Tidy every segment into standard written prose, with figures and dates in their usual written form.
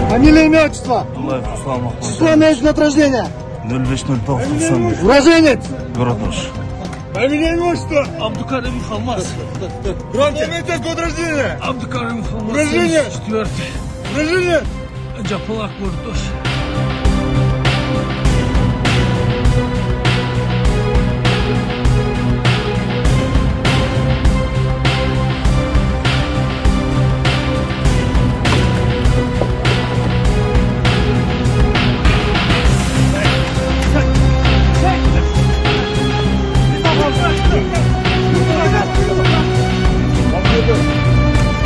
Фамилия, имя, отчество? Число, месяц от рождения? 050990. Уроженец? Город Ош. Фамилия, имя, отчество? Абдукарим Халмаз. Громче. Месяц, год рождения? Абдукарим Халмаз. Уроженец? 4-й. Уроженец? Джапалак, город Ош.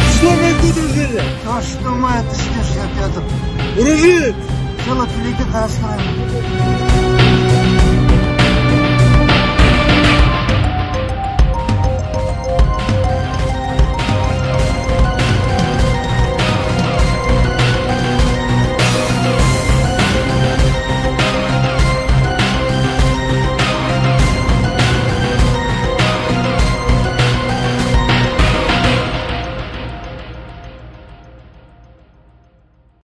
Число, месяц, год рождения? 6 мая 1965. Уроженец? Село Великий Казахстан.